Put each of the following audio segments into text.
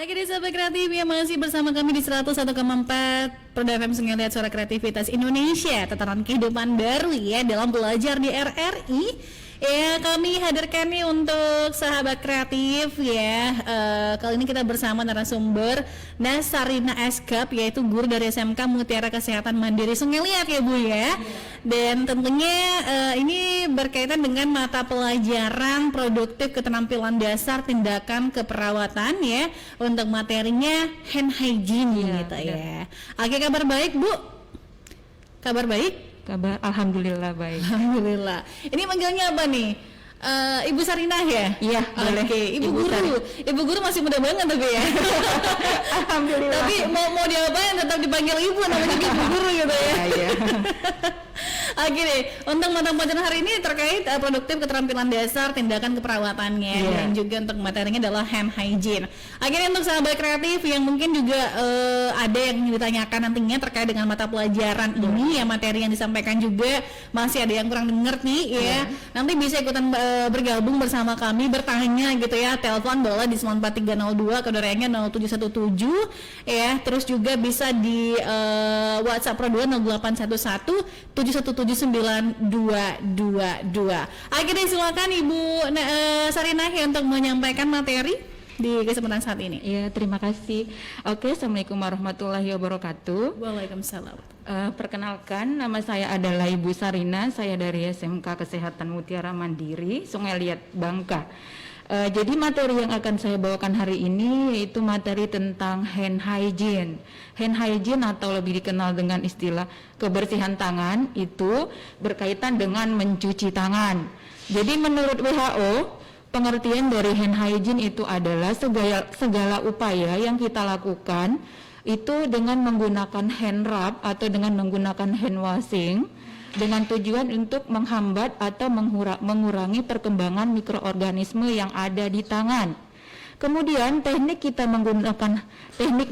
Oke deh sahabat kreatif yang masih bersama kami di 101,4 Proda FM Sungai Liat Suara Kreativitas Indonesia, tataran kehidupan baru ya dalam belajar di RRI. Ya, kami hadirkan nih untuk sahabat kreatif ya. Kali ini kita bersama narasumber Nasarina Eskap, yaitu guru dari SMK Mutiara Kesehatan Mandiri Sungai Liat ya Bu ya. Dan tentunya ini berkaitan dengan mata pelajaran produktif keterampilan dasar tindakan keperawatan ya. Untuk materinya hand hygiene gitu ya. Oke, kabar baik Bu? Kabar baik? Kabar alhamdulillah baik. Alhamdulillah. Ini manggilnya apa nih? Ibu Sarinah ya? Iya, boleh. Oke, Ibu Guru. Ibu Guru masih muda banget tapi ya. Alhamdulillah. Tapi mau diapain tetap dipanggil Ibu, namanya Ibu Guru gitu ya. Iya. Oke deh, untuk mata pelajaran hari ini terkait produktif keterampilan dasar tindakan keperawatannya dan juga untuk materinya adalah hand hygiene. Akhirnya untuk sahabat kreatif yang mungkin juga ada yang ditanyakan nantinya terkait dengan mata pelajaran ini ya, materi yang disampaikan juga masih ada yang kurang denger nih ya. Nanti bisa ikutan bergabung bersama kami, bertanya gitu ya. Telepon boleh di 94302, kode rekeningnya 0717 ya. Terus juga bisa di WhatsApp Pro 2 0811 7179222. Akhirnya silakan Ibu Sarinah ya untuk menyampaikan materi di kesempatan saat ini. Iya, terima kasih. Oke, Assalamualaikum warahmatullahi wabarakatuh. Waalaikumsalam. Perkenalkan, nama saya adalah Ibu Sarina. Saya dari SMK Kesehatan Mutiara Mandiri Sungai Liat, Bangka. Jadi materi yang akan saya bawakan hari ini yaitu materi tentang hand hygiene. Hand hygiene atau lebih dikenal dengan istilah kebersihan tangan itu berkaitan dengan mencuci tangan. Jadi menurut WHO, pengertian dari hand hygiene itu adalah segala upaya yang kita lakukan itu dengan menggunakan hand rub atau dengan menggunakan hand washing dengan tujuan untuk menghambat atau mengurangi perkembangan mikroorganisme yang ada di tangan. Kemudian teknik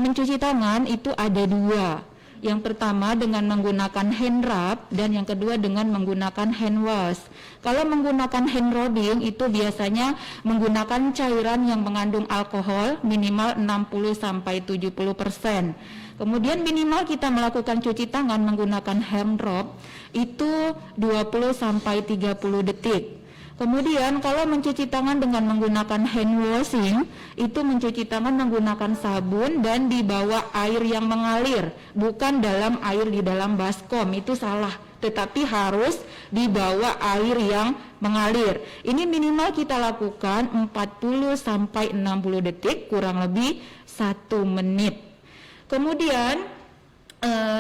mencuci tangan itu ada dua. Yang pertama dengan menggunakan hand rub dan yang kedua dengan menggunakan hand wash. Kalau menggunakan hand rubbing itu biasanya menggunakan cairan yang mengandung alkohol minimal 60-70%. Kemudian minimal kita melakukan cuci tangan menggunakan hand rub itu 20-30 detik. Kemudian kalau mencuci tangan dengan menggunakan hand washing itu mencuci tangan menggunakan sabun dan di bawah air yang mengalir, bukan dalam air di dalam baskom, itu salah, tetapi harus di bawah air yang mengalir. Ini minimal kita lakukan 40-60 detik, kurang lebih 1 menit. Kemudian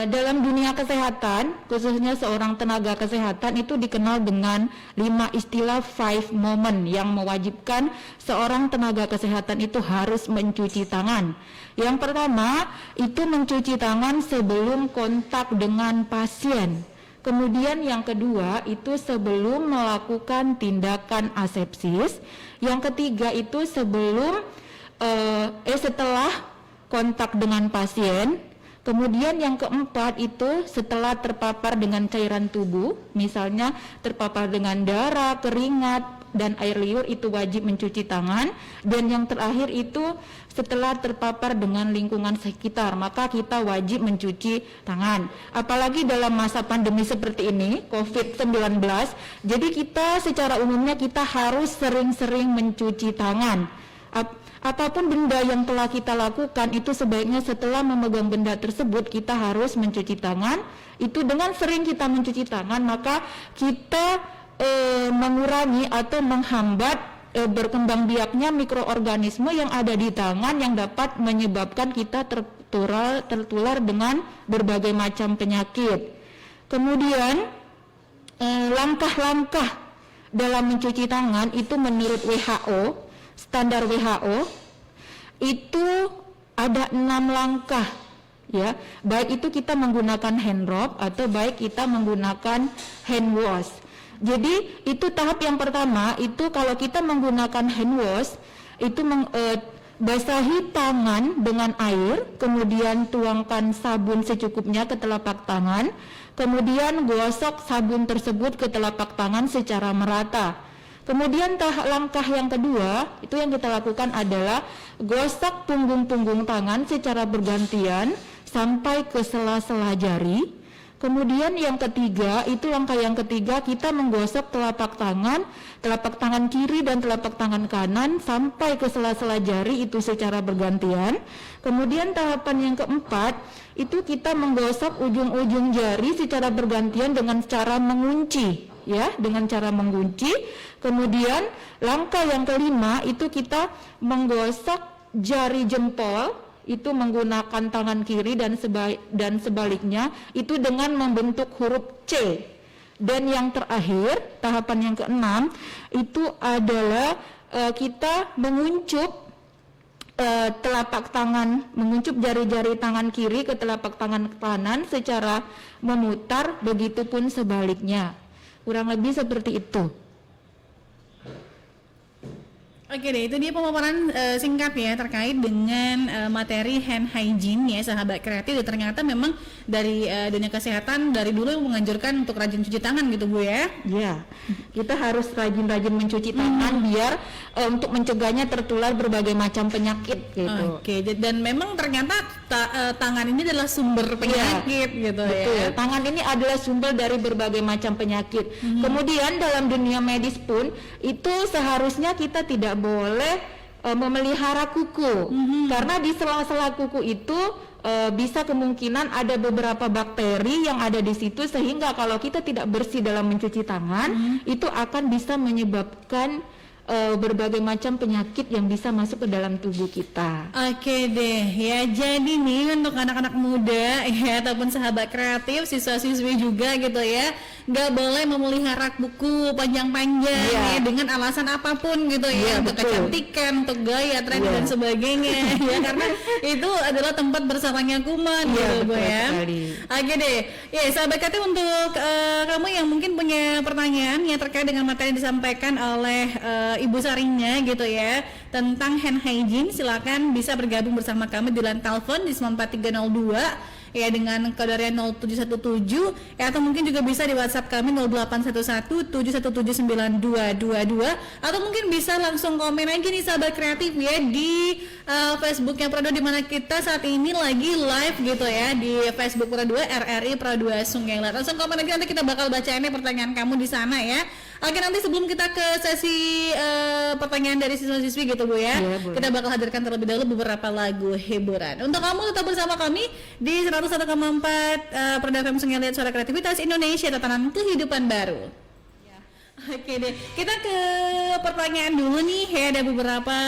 dalam dunia kesehatan, khususnya seorang tenaga kesehatan itu dikenal dengan 5 istilah 5 moment yang mewajibkan seorang tenaga kesehatan itu harus mencuci tangan. Yang pertama itu mencuci tangan sebelum kontak dengan pasien. Kemudian yang kedua itu sebelum melakukan tindakan asepsis. Yang ketiga itu setelah kontak dengan pasien. Kemudian yang keempat itu setelah terpapar dengan cairan tubuh, misalnya terpapar dengan darah, keringat, dan air liur itu wajib mencuci tangan. Dan yang terakhir itu setelah terpapar dengan lingkungan sekitar, maka kita wajib mencuci tangan. Apalagi dalam masa pandemi seperti ini, COVID-19, jadi kita secara umumnya kita harus sering-sering mencuci tangan. Apapun benda yang telah kita lakukan itu sebaiknya setelah memegang benda tersebut kita harus mencuci tangan. Itu dengan sering kita mencuci tangan maka kita mengurangi atau menghambat berkembang biaknya mikroorganisme yang ada di tangan yang dapat menyebabkan kita tertular dengan berbagai macam penyakit. Kemudian langkah-langkah dalam mencuci tangan itu menurut WHO, standar WHO itu ada 6 langkah ya, baik itu kita menggunakan hand rub atau baik kita menggunakan hand wash. Jadi itu tahap yang pertama itu kalau kita menggunakan hand wash itu basahi tangan dengan air, kemudian tuangkan sabun secukupnya ke telapak tangan, kemudian gosok sabun tersebut ke telapak tangan secara merata. Kemudian langkah yang kedua itu yang kita lakukan adalah gosok punggung-punggung tangan secara bergantian sampai ke sela-sela jari. Kemudian yang ketiga, itu langkah yang ketiga, kita menggosok telapak tangan kiri dan telapak tangan kanan sampai ke sela-sela jari itu secara bergantian. Kemudian tahapan yang keempat, itu kita menggosok ujung-ujung jari secara bergantian dengan cara mengunci, ya, dengan cara mengunci. Kemudian langkah yang kelima, itu kita menggosok jari jempol itu menggunakan tangan kiri dan sebaliknya itu dengan membentuk huruf C. Dan yang terakhir, tahapan yang keenam itu adalah kita menguncup telapak tangan, menguncup jari-jari tangan kiri ke telapak tangan kanan secara memutar, begitupun sebaliknya. Kurang lebih seperti itu. Oke deh, itu dia pemaparan singkat ya terkait dengan materi hand hygiene ya sahabat kreatif. Dan ternyata memang dari dunia kesehatan dari dulu menganjurkan untuk rajin cuci tangan gitu Bu ya. Ya, kita harus rajin-rajin mencuci tangan biar untuk mencegahnya tertular berbagai macam penyakit gitu. Oke, dan memang ternyata tangan ini adalah sumber penyakit gitu betul. ya. Tangan ini adalah sumber dari berbagai macam penyakit. Kemudian dalam dunia medis pun itu seharusnya kita tidak boleh memelihara kuku karena di sela-sela kuku itu bisa kemungkinan ada beberapa bakteri yang ada di situ, sehingga kalau kita tidak bersih dalam mencuci tangan itu akan bisa menyebabkan berbagai macam penyakit yang bisa masuk ke dalam tubuh kita. Oke deh, ya jadi nih untuk anak-anak muda ya ataupun sahabat kreatif, siswa-siswi juga gitu ya, nggak boleh memelihara kuku panjang-panjang ya dengan alasan apapun gitu ya, untuk kecantikan, untuk gaya, tren dan sebagainya ya, karena itu adalah tempat bersarangnya kuman gitu Bu ya. Oke deh, ya sahabat kreatif, untuk kamu yang mungkin punya pertanyaan yang terkait dengan materi yang disampaikan oleh Ibu Sarinya gitu ya tentang hand hygiene, silakan bisa bergabung bersama kami di line telepon di 94302 ya dengan kode 0717 ya, atau mungkin juga bisa di WhatsApp kami 081171792222, atau mungkin bisa langsung komen aja nih sahabat kreatif ya di Facebooknya Pro 2, di mana kita saat ini lagi live gitu ya di Facebook Pro 2 RRI Pro 2 Sungai Liat. Langsung komen aja, nanti kita bakal bacainnya pertanyaan kamu di sana ya. Oke, nanti sebelum kita ke sesi pertanyaan dari siswa-siswi gitu Bu ya, kita bakal hadirkan terlebih dahulu beberapa lagu hiburan. Untuk kamu tetap bersama kami di 101,4 Pro FM Sungai Liat, suara kreativitas Indonesia, tatanan kehidupan baru. Oke deh, kita ke pertanyaan dulu nih ya, ada beberapa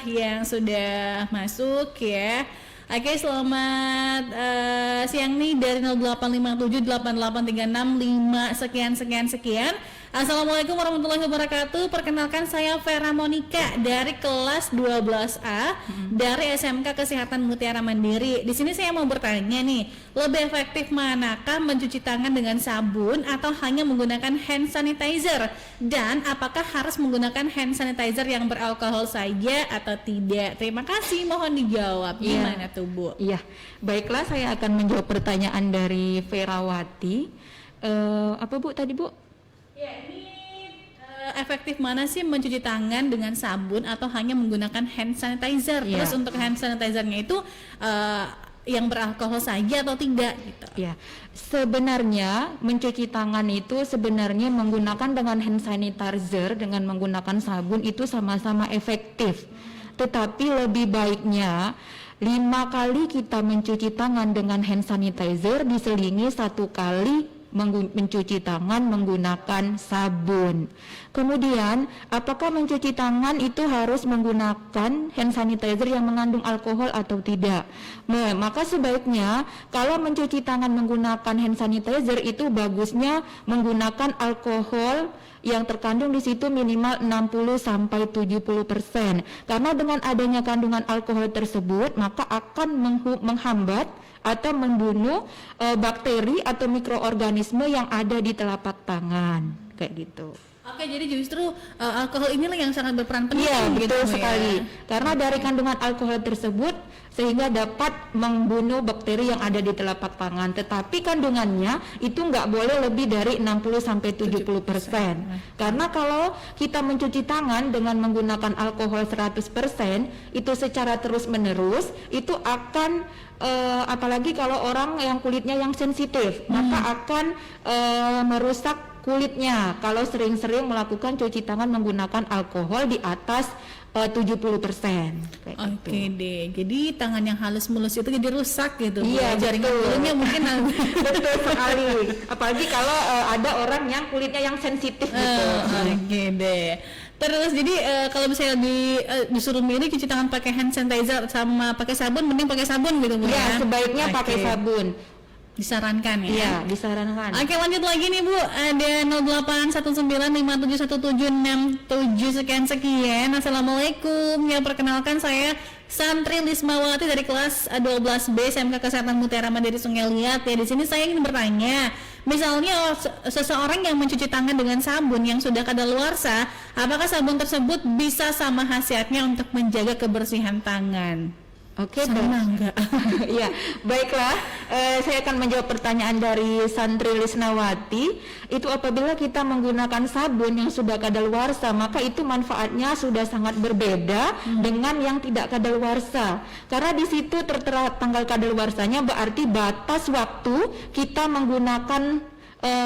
yang sudah masuk ya. Oke, selamat siang nih dari 08578836 sekian. Assalamualaikum warahmatullahi wabarakatuh. Perkenalkan, saya Vera Monica dari kelas 12A dari SMK Kesehatan Mutiara Mandiri. Di sini saya mau bertanya nih, lebih efektif manakah mencuci tangan dengan sabun atau hanya menggunakan hand sanitizer? Dan apakah harus menggunakan hand sanitizer yang beralkohol saja atau tidak? Terima kasih, mohon dijawab. Gimana tuh Bu? Iya, baiklah, saya akan menjawab pertanyaan dari Verawati. Apa Bu tadi Bu? Ya, ini efektif mana sih mencuci tangan dengan sabun atau hanya menggunakan hand sanitizer? Terus untuk hand sanitizernya itu yang beralkohol saja atau tidak gitu? Ya, sebenarnya mencuci tangan itu sebenarnya menggunakan dengan hand sanitizer dengan menggunakan sabun itu sama-sama efektif. Tetapi lebih baiknya 5 kali kita mencuci tangan dengan hand sanitizer diselingi 1 kali mencuci tangan menggunakan sabun. Kemudian, apakah mencuci tangan itu harus menggunakan hand sanitizer yang mengandung alkohol atau tidak? Maka sebaiknya kalau mencuci tangan menggunakan hand sanitizer itu bagusnya menggunakan alkohol yang terkandung di situ minimal 60-70%. Karena dengan adanya kandungan alkohol tersebut, maka akan menghambat atau membunuh bakteri atau mikroorganisme yang ada di telapak tangan, kayak gitu. Oke, jadi justru alkohol inilah yang sangat berperan penting. Iya, gitu, betul Bu, sekali. ya. Karena dari kandungan alkohol tersebut sehingga dapat membunuh bakteri yang ada di telapak tangan. Tetapi kandungannya itu nggak boleh lebih dari 60-70%. Karena kalau kita mencuci tangan dengan menggunakan alkohol 100%, itu secara terus-menerus itu akan apalagi kalau orang yang kulitnya yang sensitif, maka akan merusak kulitnya kalau sering-sering melakukan cuci tangan menggunakan alkohol di atas 70%. Kayak Oke gitu. deh, jadi tangan yang halus mulus itu jadi rusak gitu. Bu. Iya, Jaringan betul. kulitnya mungkin Betul sekali. Apalagi kalau ada orang yang kulitnya yang sensitif gitu. Oke deh. Terus jadi kalau misalnya disuruh milih cuci tangan pakai hand sanitizer sama pakai sabun, mending pakai sabun gitu Bu. Iya, sebaiknya Oke. pakai sabun. Disarankan ya. Iya, disarankan. Oke, lanjut lagi nih Bu, ada 0819571767 sekian. Assalamualaikum. Ya, perkenalkan saya Santri Lismawati dari kelas 12B SMK Kesehatan Mutiara Mandiri Sungai Liat. Ya, di sini saya ingin bertanya, misalnya seseorang yang mencuci tangan dengan sabun yang sudah kadaluarsa, apakah sabun tersebut bisa sama khasiatnya untuk menjaga kebersihan tangan? Oke, Sama enggak? Iya, baiklah. Saya akan menjawab pertanyaan dari Santri Lisnawati. Itu apabila kita menggunakan sabun yang sudah kadaluarsa, maka itu manfaatnya sudah sangat berbeda dengan yang tidak kadaluarsa. Karena di situ tertera tanggal kadaluarsanya, berarti batas waktu kita menggunakan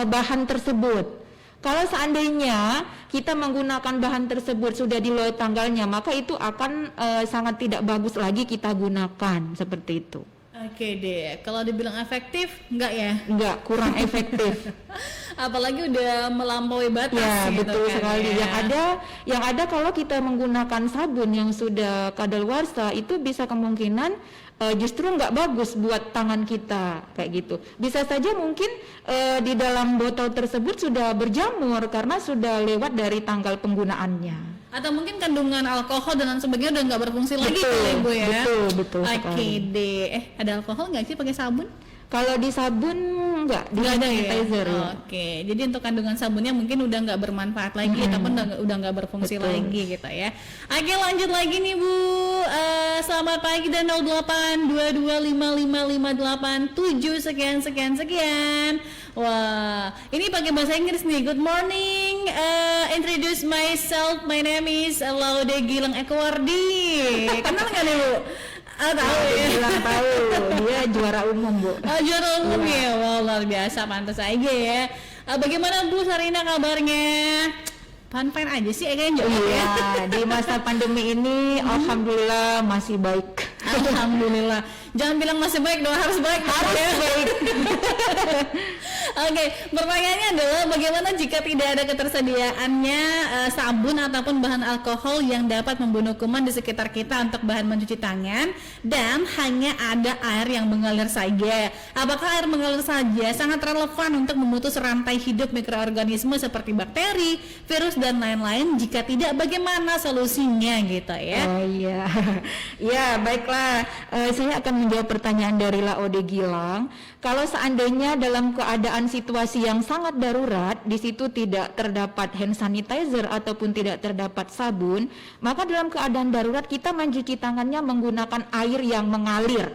bahan tersebut. Kalau seandainya kita menggunakan bahan tersebut sudah di luar tanggalnya, maka itu akan sangat tidak bagus lagi kita gunakan seperti itu. Oke deh, kalau dibilang efektif, enggak ya? Enggak, kurang efektif. Apalagi udah melampaui batas Ya, gitu betul kan, sekali. ya. Yang ada kalau kita menggunakan sabun yang sudah kadaluarsa itu bisa kemungkinan justru nggak bagus buat tangan kita kayak gitu. Bisa saja mungkin di dalam botol tersebut sudah berjamur karena sudah lewat dari tanggal penggunaannya. Atau mungkin kandungan alkohol dan lain sebagainya udah nggak berfungsi lagi kali Bu ya. Betul Oke sekali. deh. Ada alkohol nggak sih pakai sabun? Kalau di sabun enggak, di Nggak ada ya. sanitizer ya. Oke, jadi untuk kandungan sabunnya mungkin udah nggak bermanfaat lagi, ataupun udah nggak berfungsi Betul. lagi gitu ya. Oke, lanjut lagi nih Bu. Selamat pagi dan 0822555587 sekian. Wah, ini pakai bahasa Inggris nih. Good morning. Introduce myself. My name is Laude Gilang Ekowardi. Kenal nggak nih Bu? Tahu ya. Bilang tahu, dia juara umum, Bu. Juara umum ya, wow, luar biasa, pantas aja ya. Bagaimana Bu Sarina kabarnya? Fine aja sih, kayaknya jawab ya. Iya, di masa pandemi ini alhamdulillah masih baik. Alhamdulillah. Jangan bilang masih baik dong, harus baik. Harus baik. Oke, pertanyaannya adalah bagaimana jika tidak ada ketersediaannya sabun ataupun bahan alkohol yang dapat membunuh kuman di sekitar kita untuk bahan mencuci tangan dan hanya ada air yang mengalir saja. Apakah air mengalir saja sangat relevan untuk memutus rantai hidup mikroorganisme seperti bakteri, virus dan lain-lain? Jika tidak, bagaimana solusinya gitu ya? Oh iya. Ya, baiklah. Saya akan menjawab pertanyaan dari Laude Gilang. Kalau seandainya dalam keadaan situasi yang sangat darurat, di situ tidak terdapat hand sanitizer ataupun tidak terdapat sabun, maka dalam keadaan darurat kita mencuci tangannya menggunakan air yang mengalir.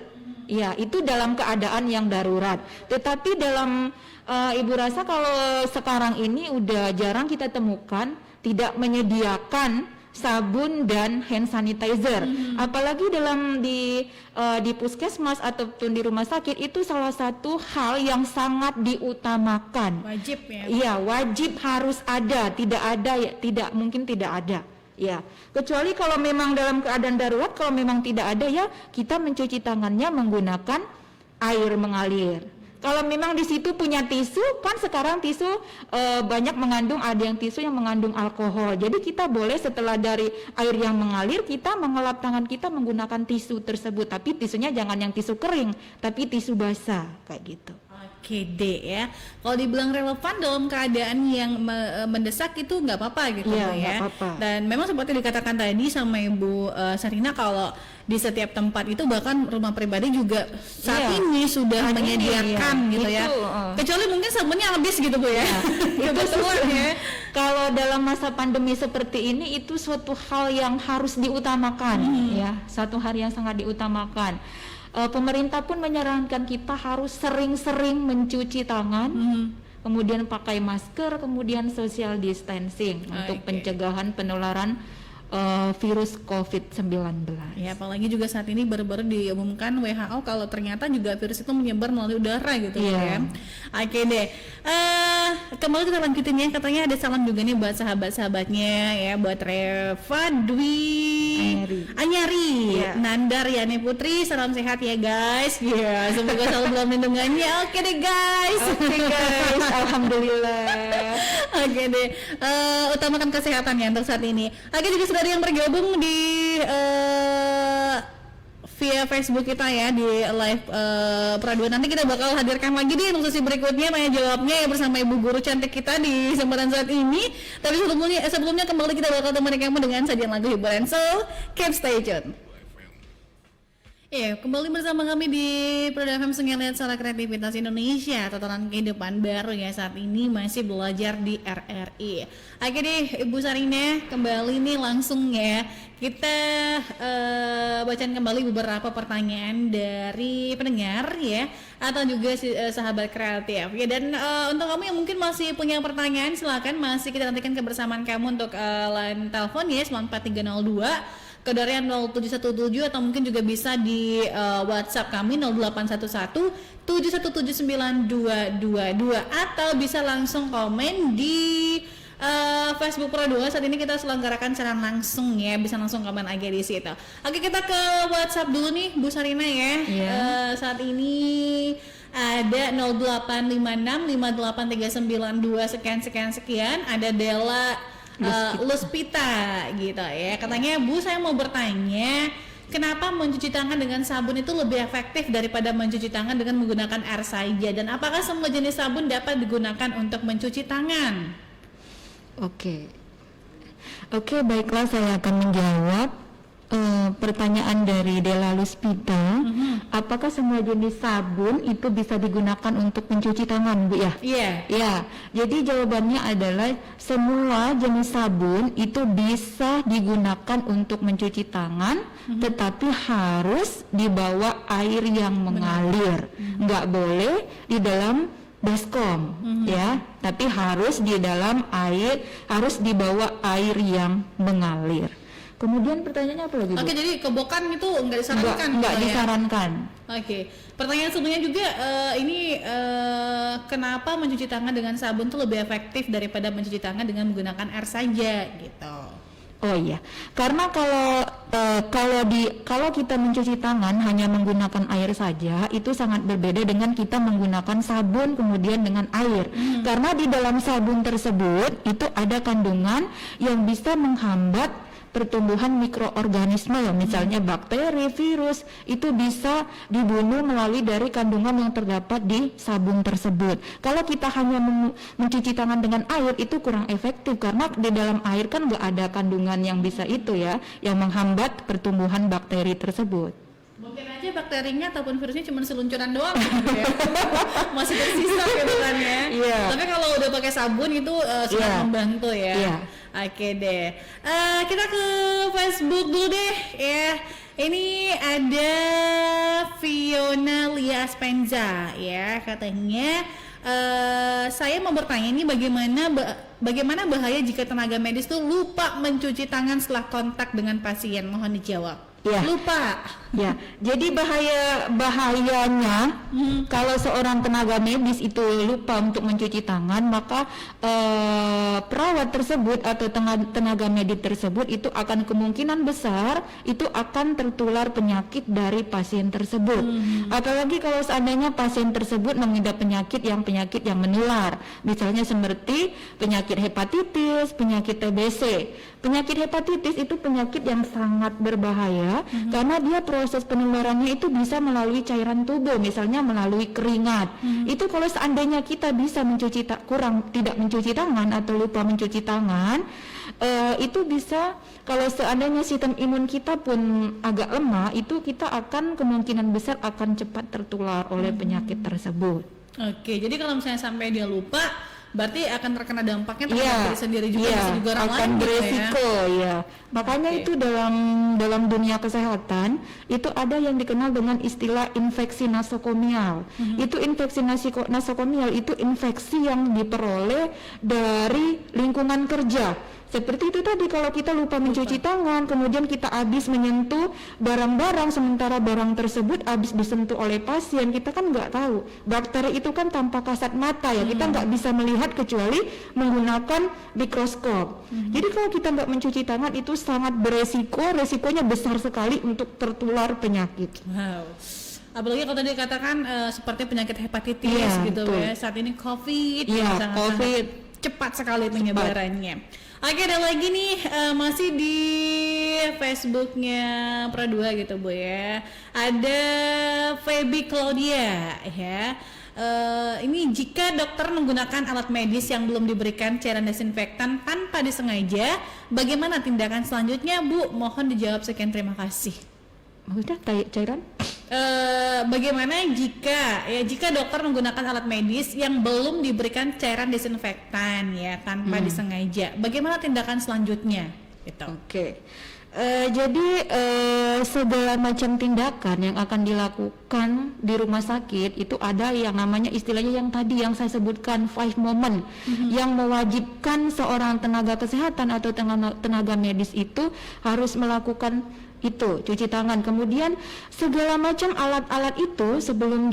Ya, itu dalam keadaan yang darurat. Tetapi dalam Ibu rasa kalau sekarang ini udah jarang kita temukan tidak menyediakan sabun dan hand sanitizer. Apalagi di puskesmas ataupun di rumah sakit itu salah satu hal yang sangat diutamakan. Wajib ya. Iya, wajib harus ada, tidak ada ya, tidak mungkin tidak ada. Ya, kecuali kalau memang dalam keadaan darurat, kalau memang tidak ada ya kita mencuci tangannya menggunakan air mengalir. Kalau memang di situ punya tisu, kan sekarang tisu banyak mengandung, ada yang tisu yang mengandung alkohol. Jadi kita boleh setelah dari air yang mengalir, kita mengelap tangan kita menggunakan tisu tersebut. Tapi tisunya jangan yang tisu kering, tapi tisu basah, kayak gitu. Oke deh ya. Kalau dibilang relevan dalam keadaan yang mendesak itu nggak apa-apa gitu Iya, Bu, ya. nggak apa-apa. Dan memang seperti dikatakan tadi sama Ibu Sarina, kalau di setiap tempat itu bahkan rumah pribadi juga saat Iya. ini sudah Saat ini, menyediakan iya. gitu ya. Itu, Kecuali mungkin sabunnya habis gitu Bu ya. Itu Kebetulan susah. ya. kalau dalam masa pandemi seperti ini itu suatu hal yang harus diutamakan, ya, satu hal yang sangat diutamakan. Pemerintah pun menyarankan kita harus sering-sering mencuci tangan, kemudian pakai masker, kemudian social distancing untuk pencegahan penularan virus COVID-19. Ya, apalagi juga saat ini baru-baru diumumkan WHO kalau ternyata juga virus itu menyebar melalui udara gitu ya. Oke deh. Kembali kita lanjutin ya, katanya ada salam juga nih buat sahabat-sahabatnya ya, buat Reva Dwi Anyari, Nandar Yani Putri, salam sehat ya guys. Ya, semoga selalu dalam lindungannya. Oke deh guys. Alhamdulillah. Oke deh. Utamakan kesehatan ya untuk saat ini. Oke, juga sudah ada yang bergabung di via Facebook kita ya di live Pradua. Nanti kita bakal hadirkan lagi di sesi berikutnya tanya jawabnya ya bersama ibu guru cantik kita di kesempatan saat ini. Tapi sebelumnya kembali kita bakal temani kamu dengan sajian lagu hiburan, so keep stay tune. Ya, kembali bersama kami di Pradua FM Lihat Suara Kreativitas Indonesia, tatanan kehidupan baru ya, saat ini masih belajar di RRI. Oke deh Ibu Sarina, kembali nih langsung ya kita bacakan kembali beberapa pertanyaan dari pendengar ya, atau juga sahabat kreatif ya. Dan untuk kamu yang mungkin masih punya pertanyaan, silakan masih kita nantikan kebersamaan kamu untuk line telepon ya 94302 kodenya 0717, atau mungkin juga bisa di WhatsApp kami 0811 7179222, atau bisa langsung komen di Facebook Pradua. Saat ini kita selenggarakan secara langsung ya, bisa langsung komen aja di situ. Oke, kita ke WhatsApp dulu nih Bu Sarina ya. Saat ini ada 0856583992 sekian. Ada Della Luspita gitu ya, katanya Bu, saya mau bertanya, kenapa mencuci tangan dengan sabun itu lebih efektif daripada mencuci tangan dengan menggunakan air saja, dan apakah semua jenis sabun dapat digunakan untuk mencuci tangan? Oke, baiklah, saya akan menjawab pertanyaan dari Della Luspita. Apakah semua jenis sabun itu bisa digunakan untuk mencuci tangan, Bu ya? Ya, jadi jawabannya adalah semua jenis sabun itu bisa digunakan untuk mencuci tangan, tetapi harus di bawah air yang mengalir. Nggak boleh di dalam baskom ya, tapi harus di dalam air, harus di bawah air yang mengalir. Kemudian pertanyaannya apa lagi, Bu? Oke, jadi kebokan itu nggak disarankan? Nggak disarankan. Oke, pertanyaan sebelumnya juga kenapa mencuci tangan dengan sabun itu lebih efektif daripada mencuci tangan dengan menggunakan air saja gitu? Oh iya, karena kalau kita mencuci tangan hanya menggunakan air saja, itu sangat berbeda dengan kita menggunakan sabun kemudian dengan air. Karena di dalam sabun tersebut itu ada kandungan yang bisa menghambat pertumbuhan mikroorganisme, misalnya bakteri, virus, itu bisa dibunuh melalui dari kandungan yang terdapat di sabun tersebut. Kalau kita hanya mencuci tangan dengan air, itu kurang efektif karena di dalam air kan nggak ada kandungan yang bisa itu ya, yang menghambat pertumbuhan bakteri tersebut. Mungkin aja bakterinya ataupun virusnya cuma seluncuran doang gitu ya. Masih tersisa gitu kan ya. Tapi kalau udah pakai sabun itu sangat membantu ya. Oke deh. Kita ke Facebook dulu deh ya. Ini ada Fiona Lia Spenza ya, katanya saya mau bertanya ini bagaimana bahaya jika tenaga medis tuh lupa mencuci tangan setelah kontak dengan pasien, mohon dijawab. Lupa. Ya, jadi bahayanya kalau seorang tenaga medis itu lupa untuk mencuci tangan, maka perawat tersebut atau tenaga medis tersebut itu akan kemungkinan besar itu akan tertular penyakit dari pasien tersebut. Apalagi kalau seandainya pasien tersebut mengidap penyakit yang menular, misalnya seperti penyakit hepatitis, penyakit TBC. Penyakit hepatitis itu penyakit yang sangat berbahaya karena dia proses penularannya itu bisa melalui cairan tubuh, misalnya melalui keringat. Itu kalau seandainya kita bisa tidak mencuci tangan atau lupa mencuci tangan, itu bisa, kalau seandainya sistem imun kita pun agak lemah, itu kita akan kemungkinan besar akan cepat tertular oleh penyakit tersebut. Oke, jadi kalau misalnya sampai dia lupa, berarti akan terkena dampaknya terhadap Iya, diri sendiri juga, iya, bisa juga orang akan lain gitu ya. beresiko ya. Makanya Oke. itu dalam dunia kesehatan itu ada yang dikenal dengan istilah infeksi nosokomial. Itu infeksi nosokomial itu infeksi yang diperoleh dari lingkungan kerja. Seperti itu tadi, kalau kita lupa mencuci tangan, kemudian kita habis menyentuh barang-barang, sementara barang tersebut habis disentuh oleh pasien, kita kan nggak tahu. Bakteri itu kan tanpa kasat mata ya, kita nggak bisa melihat kecuali menggunakan mikroskop. Jadi kalau kita nggak mencuci tangan itu sangat beresiko, resikonya besar sekali untuk tertular penyakit. Wow. Apalagi kalau tadi katakan seperti penyakit hepatitis Iya, gitu betul. ya. Saat ini COVID Iya, sangat COVID. cepat sekali penyebarannya. Oke, ada lagi nih masih di Facebooknya Pro2 gitu Bu ya. Ada Feby Claudia ya. Ini jika dokter menggunakan alat medis yang belum diberikan cairan desinfektan tanpa disengaja, bagaimana tindakan selanjutnya Bu? Mohon dijawab, sekian, terima kasih. Maksudnya cairan? Bagaimana jika dokter menggunakan alat medis yang belum diberikan cairan desinfektan ya tanpa disengaja, bagaimana tindakan selanjutnya gitu. Oke. Jadi segala macam tindakan yang akan dilakukan di rumah sakit itu ada yang namanya istilahnya yang tadi yang saya sebutkan 5 moment yang mewajibkan seorang tenaga kesehatan atau tenaga medis itu harus melakukan itu, cuci tangan. Kemudian segala macam alat-alat itu sebelum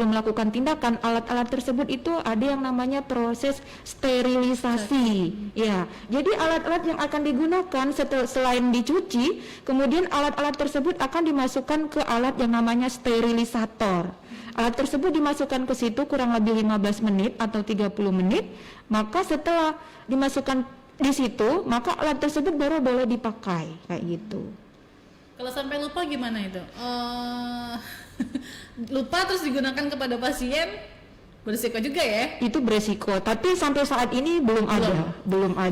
melakukan tindakan, alat-alat tersebut itu ada yang namanya proses sterilisasi. Ya, jadi alat-alat yang akan digunakan selain dicuci, kemudian alat-alat tersebut akan dimasukkan ke alat yang namanya sterilisator. Alat tersebut dimasukkan ke situ kurang lebih 15 menit atau 30 menit, maka setelah dimasukkan di situ, maka alat tersebut baru boleh dipakai, kayak gitu. Kalau sampai lupa gimana itu? Lupa terus digunakan kepada pasien, berisiko juga ya? Itu beresiko, tapi sampai saat ini belum ada.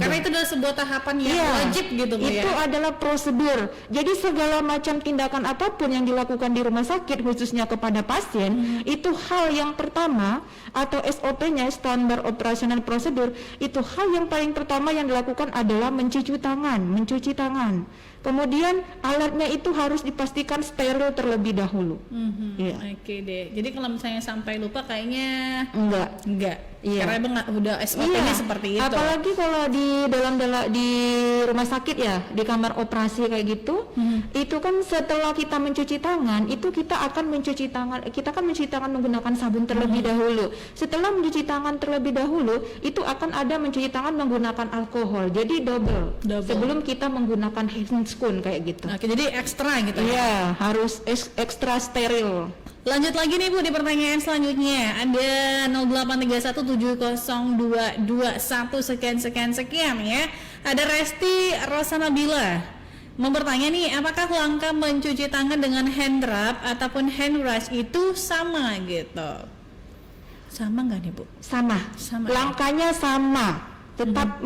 Karena itu adalah sebuah tahapan yang Iya, wajib gitu Bu itu ya. adalah prosedur. Jadi segala macam tindakan apapun yang dilakukan di rumah sakit khususnya kepada pasien, itu hal yang pertama atau SOP-nya, standar operasional prosedur, itu hal yang paling pertama yang dilakukan adalah mencuci tangan. Kemudian alatnya itu harus dipastikan steril terlebih dahulu. Iya. Oke deh. Jadi kalau misalnya sampai lupa kayaknya Enggak. Iya. Karena emang udah SOP-nya seperti itu. Apalagi kalau di di rumah sakit ya, di kamar operasi kayak gitu, itu kan setelah kita mencuci tangan, itu kita akan mencuci tangan menggunakan sabun terlebih dahulu. Setelah mencuci tangan terlebih dahulu, itu akan ada mencuci tangan menggunakan alkohol. Jadi double. Sebelum kita menggunakan handscoon kayak gitu. Oke, jadi ekstra gitu ya. Iya, harus ekstra steril. Lanjut lagi nih Bu di pertanyaan selanjutnya. Ada 083172221 sekian ya. Ada Resti Rosanabila mau bertanya nih, apakah langkah mencuci tangan dengan hand rub ataupun hand wash itu sama gitu? Sama nggak nih Bu? Sama. Langkahnya sama. Tetap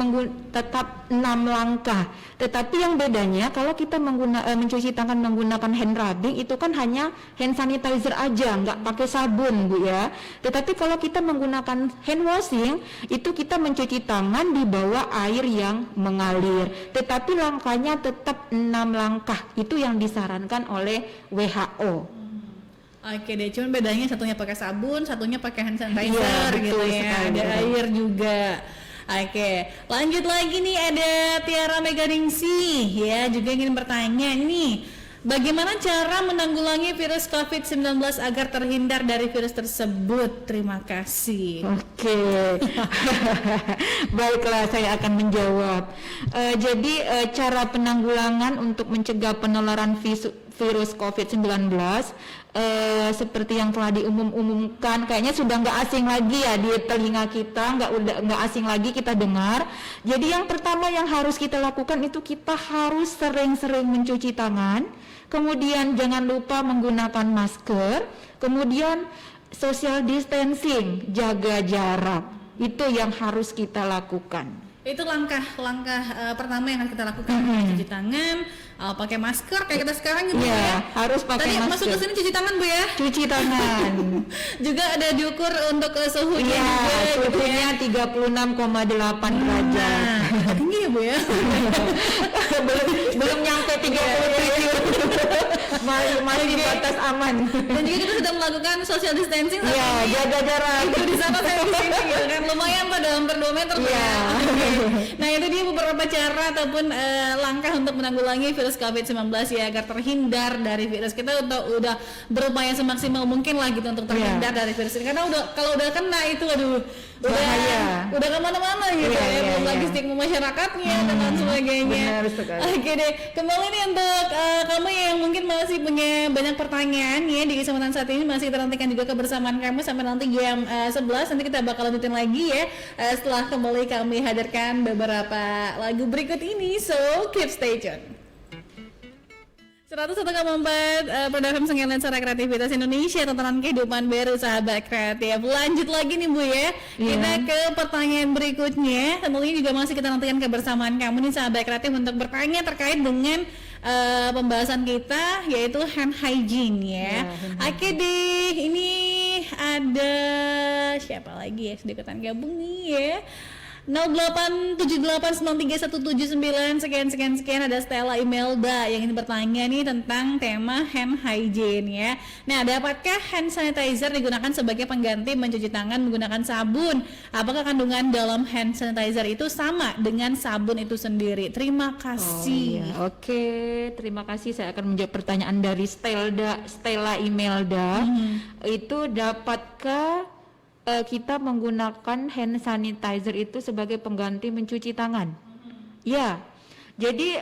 6 langkah. Tetapi yang bedanya kalau kita mencuci tangan menggunakan hand rubbing itu kan hanya hand sanitizer aja, nggak pakai sabun Bu ya. Tetapi kalau kita menggunakan hand washing itu kita mencuci tangan di bawah air yang mengalir. Tetapi langkahnya tetap 6 langkah. Itu yang disarankan oleh WHO. Oke deh, cuman bedanya satunya pakai sabun, satunya pakai hand sanitizer Iya, gitu betul ya. sekali. Ada air juga. Oke, lanjut lagi nih, ada Tiara Meganingsih ya, juga ingin bertanya nih, bagaimana cara menanggulangi virus COVID-19 agar terhindar dari virus tersebut? Terima kasih. Oke. Baiklah, saya akan menjawab. Jadi cara penanggulangan untuk mencegah penularan virus COVID-19 seperti yang telah diumumkan, kayaknya sudah nggak asing lagi ya di telinga kita, nggak asing lagi kita dengar. Jadi yang pertama yang harus kita lakukan itu kita harus sering-sering mencuci tangan, kemudian jangan lupa menggunakan masker, kemudian social distancing, jaga jarak, itu yang harus kita lakukan. Itu langkah pertama yang harus kita lakukan, cuci tangan, pakai masker kayak kita sekarang gitu Iya, harus pakai Tadi masker. masuk ke sini cuci tangan Bu ya. Cuci tangan. Juga ada diukur untuk suhunya Iya, juga gitu ya. suhunya 36,8 derajat. Nah, tinggi ya Bu ya. belum nyampe 37. Masih di batas aman. Dan juga kita sudah melakukan social distancing saat Iya, ini. jaga jarak. Itu di sana saya di sini gitu kan. Lumayan pada hampir 2 meter Pak. Iya. Oke. Nah, itu dia beberapa cara ataupun langkah untuk menanggulangi virus COVID-19 ya, agar terhindar dari virus. Kita udah berupaya semaksimal mungkin lah gitu untuk terhindar dari virus ini. Karena kalau udah kena itu Bahaya. udah kemana-mana gitu Iya, ya, iya, belum lagi iya. stigma masyarakatnya dan lain sebagainya. Benar sekali. Oke deh, kembali nih untuk kamu yang mungkin masih punya banyak pertanyaan ya di kesempatan saat ini, masih kita nantikan juga kebersamaan kamu sampai nanti jam 11. Nanti kita bakal lanjutin lagi ya setelah kembali kami hadirkan beberapa lagu berikut ini, so keep stay tune. 101,4 Produk FM Senggala Suara Kreativitas Indonesia, tontonan kehidupan baru sahabat kreatif. Lanjut lagi nih Bu ya, kita ke pertanyaan berikutnya. Tentunya juga masih kita nantikan kebersamaan kamu nih sahabat kreatif untuk bertanya terkait dengan pembahasan kita, yaitu hand hygiene ya. Oke deh, ini ada siapa lagi ya sedikatan gabung nih ya. 0878931779 sekian ada Stella Imelda yang ingin bertanya nih tentang tema hand hygiene ya. Nah, dapatkah hand sanitizer digunakan sebagai pengganti mencuci tangan menggunakan sabun? Apakah kandungan dalam hand sanitizer itu sama dengan sabun itu sendiri? Terima kasih. Oke, terima kasih. Saya akan menjawab pertanyaan dari Stella Imelda. Itu dapatkah kita menggunakan hand sanitizer itu sebagai pengganti mencuci tangan? Ya. Jadi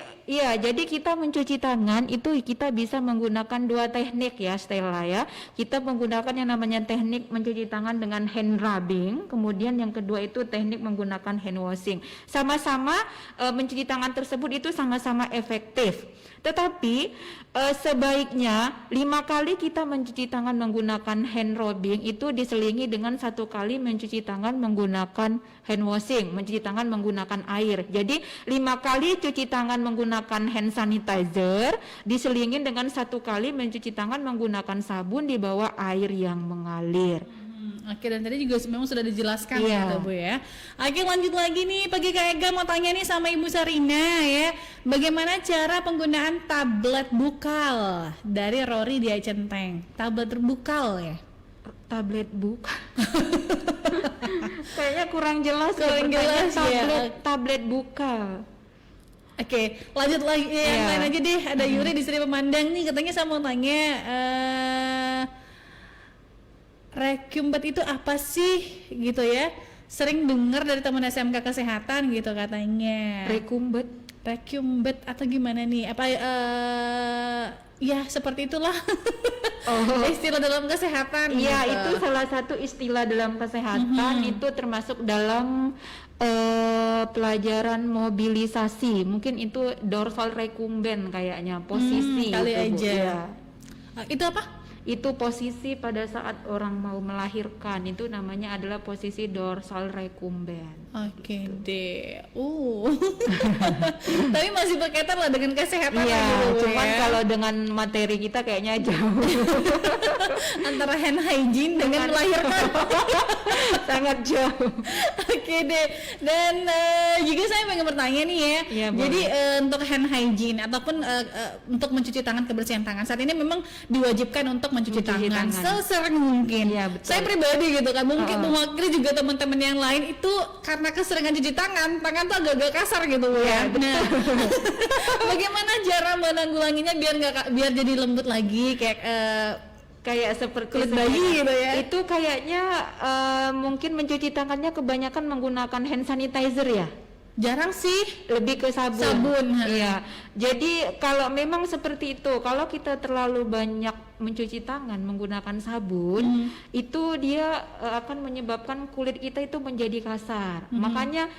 kita mencuci tangan itu kita bisa menggunakan dua teknik ya Stella ya. Kita menggunakan yang namanya teknik mencuci tangan dengan hand rubbing, kemudian yang kedua itu teknik menggunakan hand washing. Sama-sama mencuci tangan tersebut itu sama-sama efektif. Tetapi sebaiknya 5 kali kita mencuci tangan menggunakan hand rubbing itu diselingi dengan 1 kali mencuci tangan menggunakan hand washing, mencuci tangan menggunakan air. Jadi 5 kali cuci tangan menggunakan hand sanitizer diselingi dengan 1 kali mencuci tangan menggunakan sabun di bawah air yang mengalir. Oke, dan tadi juga memang sudah dijelaskan Iya. gitu Bu ya. Oke, lanjut lagi nih, pagi Kak Ega mau tanya nih sama Ibu Sarina ya. Bagaimana cara penggunaan tablet bukal dari Rory Dia Centeng? Tablet terbukal ya? Tablet bukal. Kayaknya kurang jelas. Kurang jelas ya. Tablet bukal. Oke, lanjut lagi yang Iya. lain aja deh. Ada Yuri di Sri Pemandang nih, katanya saya mau tanya recumbent itu apa sih gitu ya? Sering dengar dari teman SMK kesehatan gitu katanya. Recumbent atau gimana nih? Apa ya seperti itulah. Istilah dalam kesehatan. Iya, gitu. itu salah satu istilah dalam kesehatan, itu termasuk dalam pelajaran mobilisasi. Mungkin itu dorsal recumbent kayaknya, posisi kali itu, Bu. aja. Iya. Itu apa? Itu posisi pada saat orang mau melahirkan, itu namanya adalah posisi dorsal recumbent. Oke deh. Tapi masih berkaitan lah dengan kesehatan Iya, gitu, Bu, cuman ya. kalau dengan materi kita kayaknya jauh. Antara hand hygiene dengan melahirkan. Sangat jauh. Oke deh. Dan juga saya pengen bertanya nih ya. Iya, Jadi untuk hand hygiene ataupun untuk mencuci tangan, kebersihan tangan saat ini memang diwajibkan untuk mencuci tangan sesering mungkin. Iya, betul. Saya pribadi gitu kan, mungkin mewakili juga teman-teman yang lain itu karena keseringan cuci tangan tuh agak-agak kasar gitu ya. Nah, bagaimana cara menanggulanginya biar jadi lembut lagi kayak seperti kulit bayi gitu ya. Itu kayaknya mungkin mencuci tangannya kebanyakan menggunakan hand sanitizer ya. Jarang sih, Lebih ke sabun. Sabun, Iya. Jadi kalau memang seperti itu, kalau kita terlalu banyak mencuci tangan menggunakan sabun, itu dia akan menyebabkan kulit kita itu menjadi kasar. Makanya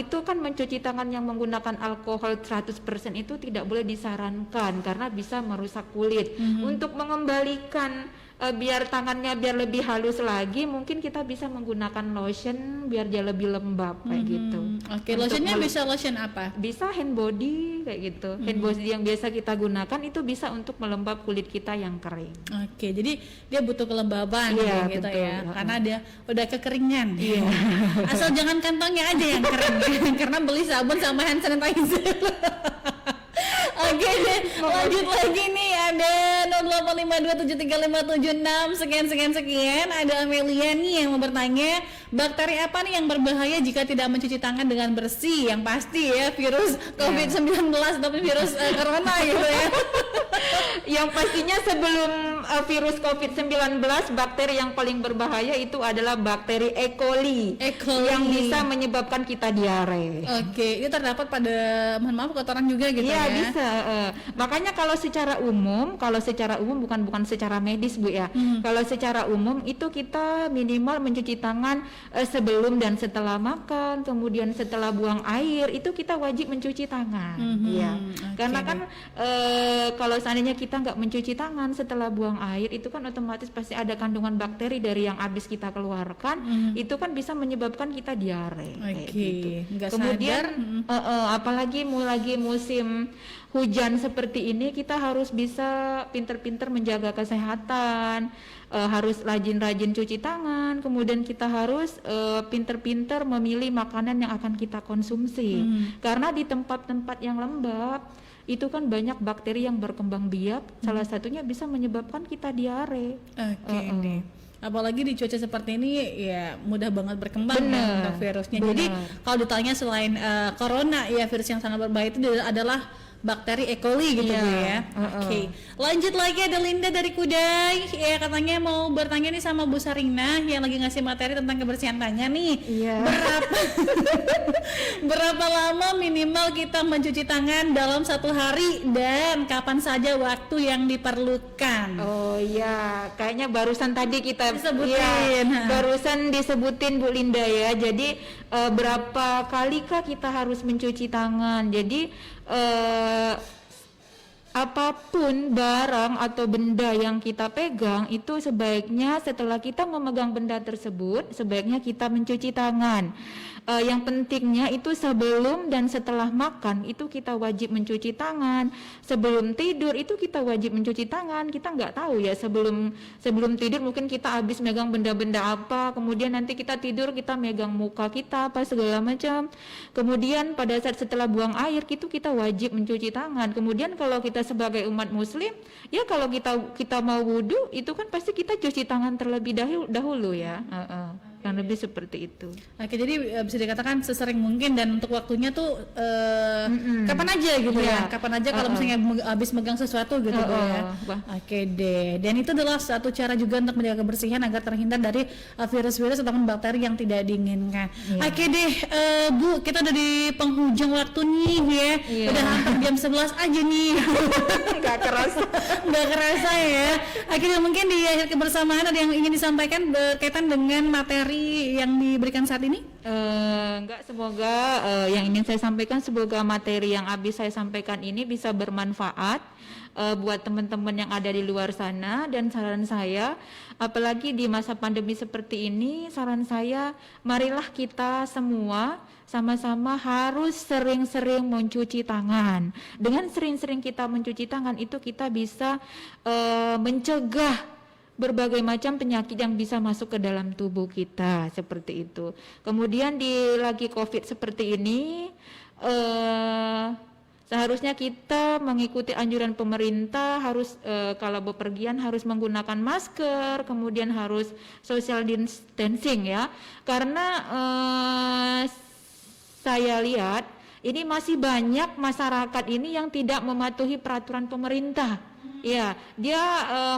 itu kan mencuci tangan yang menggunakan alkohol 100% itu tidak boleh disarankan karena bisa merusak kulit. Untuk mengembalikan biar tangannya biar lebih halus lagi, mungkin kita bisa menggunakan lotion biar dia lebih lembab kayak gitu. Oke, lotionnya bisa lotion apa? Bisa hand body kayak gitu. Hand body yang biasa kita gunakan itu bisa untuk melembab kulit kita yang kering. Oke, jadi dia butuh kelembaban Iya, kayak gitu betul. ya, karena dia udah kekeringan. Iya. Asal jangan kantongnya aja yang kering, karena beli sabun sama hand sanitizer. Oke deh, lanjut lagi nih, ada 0852735576 sekian. Ada Amelia nih yang mau bertanya, bakteri apa nih yang berbahaya jika tidak mencuci tangan dengan bersih? Yang pasti ya virus COVID-19 atau virus corona gitu ya. Yang pastinya sebelum virus COVID-19, bakteri yang paling berbahaya itu adalah bakteri E. coli. E. coli Yang bisa menyebabkan kita diare. Oke, itu terdapat pada, mohon maaf, kotoran juga gitu Iya, ya? bisa. Makanya kalau secara umum bukan secara medis Bu ya. Kalau secara umum itu kita minimal mencuci tangan sebelum dan setelah makan, kemudian setelah buang air itu kita wajib mencuci tangan. Iya. Karena kan kalau seandainya kita nggak mencuci tangan setelah buang air itu kan otomatis pasti ada kandungan bakteri dari yang habis kita keluarkan, itu kan bisa menyebabkan kita diare. Kayak gitu. Nggak Kemudian sadar. apalagi lagi musim hujan seperti ini, kita harus bisa pinter-pinter menjaga kesehatan, harus rajin-rajin cuci tangan, kemudian kita harus pinter-pinter memilih makanan yang akan kita konsumsi. Karena di tempat-tempat yang lembab itu kan banyak bakteri yang berkembang biak, salah satunya bisa menyebabkan kita diare. Oke deh. Apalagi di cuaca seperti ini ya mudah banget berkembang Bener, kan untuk virusnya. bener. Jadi kalau ditanya selain corona ya, virus yang sangat berbahaya itu adalah bakteri E. coli gitu Iya, Bu ya. Oke. Lanjut lagi, ada Linda dari Kudai. Ya, katanya mau bertanya nih sama Bu Sarina yang lagi ngasih materi tentang kebersihan tanya nih. Iya. Berapa lama minimal kita mencuci tangan dalam satu hari dan kapan saja waktu yang diperlukan? Oh iya, kayaknya barusan tadi kita Disebutin. Iya, barusan disebutin Bu Linda ya. Jadi berapa kalikah kita harus mencuci tangan? Jadi apapun barang atau benda yang kita pegang itu sebaiknya setelah kita memegang benda tersebut sebaiknya kita mencuci tangan. Yang pentingnya itu sebelum dan setelah makan itu kita wajib mencuci tangan. Sebelum tidur itu kita wajib mencuci tangan. Kita nggak tahu ya sebelum tidur mungkin kita habis megang benda-benda apa, kemudian nanti kita tidur kita megang muka kita apa segala macam. Kemudian pada saat setelah buang air itu kita wajib mencuci tangan. Kemudian kalau kita sebagai umat muslim ya kalau kita mau wudhu itu kan pasti kita cuci tangan terlebih dahulu ya. Yang lebih seperti itu. Oke, jadi bisa dikatakan sesering mungkin dan untuk waktunya tuh kapan aja gitu ya. Kapan aja kalau misalnya habis megang sesuatu gitu Bu ya. Oke deh. Dan itu adalah satu cara juga untuk menjaga kebersihan agar terhindar dari virus-virus atau bakteri yang tidak diinginkan. Oke deh, Bu, kita udah di penghujung waktu nih ya. Udah hampir jam 11 aja nih. Nggak kerasa Ya. Akhirnya mungkin di akhir kebersamaan ada yang ingin disampaikan berkaitan dengan materi yang diberikan saat ini? Enggak, semoga yang ingin saya sampaikan, semoga materi yang habis saya sampaikan ini bisa bermanfaat buat teman-teman yang ada di luar sana. Dan saran saya, apalagi di masa pandemi seperti ini, saran saya marilah kita semua sama-sama harus sering-sering mencuci tangan. Dengan sering-sering kita mencuci tangan itu kita bisa mencegah berbagai macam penyakit yang bisa masuk ke dalam tubuh kita seperti itu. Kemudian di lagi COVID seperti ini seharusnya kita mengikuti anjuran pemerintah, harus kalau bepergian harus menggunakan masker, kemudian harus social distancing ya. Karena saya lihat ini masih banyak masyarakat ini yang tidak mematuhi peraturan pemerintah. Ya, dia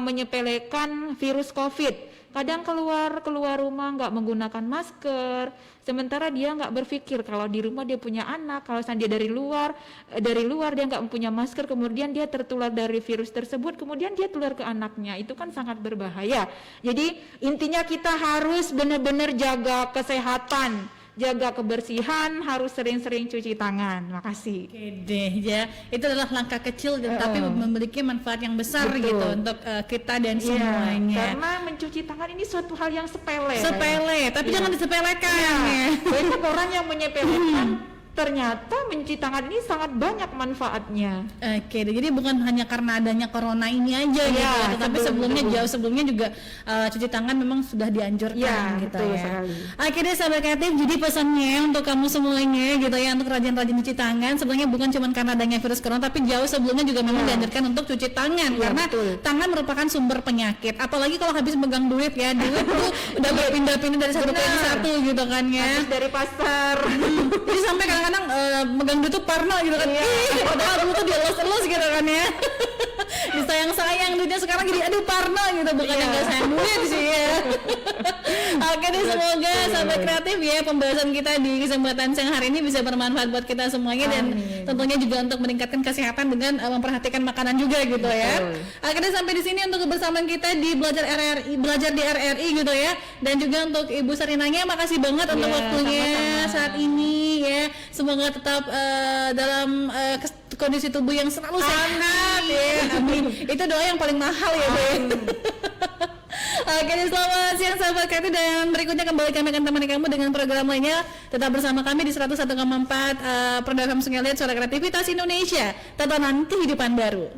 menyepelekan virus COVID. Kadang keluar rumah nggak menggunakan masker, sementara dia nggak berpikir kalau di rumah dia punya anak, kalau dia dari luar dia nggak punya masker, kemudian dia tertular dari virus tersebut, kemudian dia tular ke anaknya, itu kan sangat berbahaya. Jadi intinya kita harus benar-benar jaga kesehatan jaga kebersihan, harus sering-sering cuci tangan. Makasih. Oke deh ya, itu adalah langkah kecil tapi memiliki manfaat yang besar Betul. gitu untuk kita dan Iya, semuanya. karena mencuci tangan ini suatu hal yang sepele. Sepele, tapi Iya. jangan disepelekan Ya, ya. banyak orang yang menyepelekan, ternyata mencuci tangan ini sangat banyak manfaatnya. Oke, jadi bukan hanya karena adanya corona ini aja gitu, Iya, tetapi sebelumnya jauh sebelumnya juga cuci tangan memang sudah dianjurkan Iya, gitu betul ya. sekali. Akhirnya sahabat kreatif, jadi pesannya untuk kamu semuanya gitu ya, untuk rajin-rajin cuci tangan, sebenarnya bukan cuma karena adanya virus corona, tapi jauh sebelumnya juga memang dianjurkan untuk cuci tangan Iya, karena betul. tangan merupakan sumber penyakit. Apalagi kalau habis megang duit ya, duit tuh udah berpindah-pindah dari satu ke yang Benar. satu gitu kan ya. Habis dari pasar. Jadi sampai kadang-kadang megang duit tuh parno gitu kan. Iya. Ih, padahal dulu tuh dielus-elus gitu kan ya. Disayang-sayang duitnya, sekarang jadi aduh parno gitu, bukan yang gak sayang duit sih ya. Oke deh, semoga sahabat kreatif ya, pembahasan kita di kesempatan siang hari ini bisa bermanfaat buat kita semuanya dan Amin. tentunya juga untuk meningkatkan kesehatan dengan memperhatikan makanan juga gitu ya. Betul. Akhirnya sampai di sini untuk kebersamaan kita di belajar di RRI gitu ya, dan juga untuk Ibu Sarinanya makasih banget untuk Iya, waktunya sama-sama. saat ini ya. Semoga tetap dalam kondisi tubuh yang selalu sehat ya. Amin. Itu doa yang paling mahal ya, Bu. Oke, selamat siang sahabat kreatif, dan berikutnya kembali kami akan temani kamu dengan program lainnya. Tetap bersama kami di 101,4 Pro FM Sungai Liat, Suara Kreativitas Indonesia, tatanan kehidupan baru.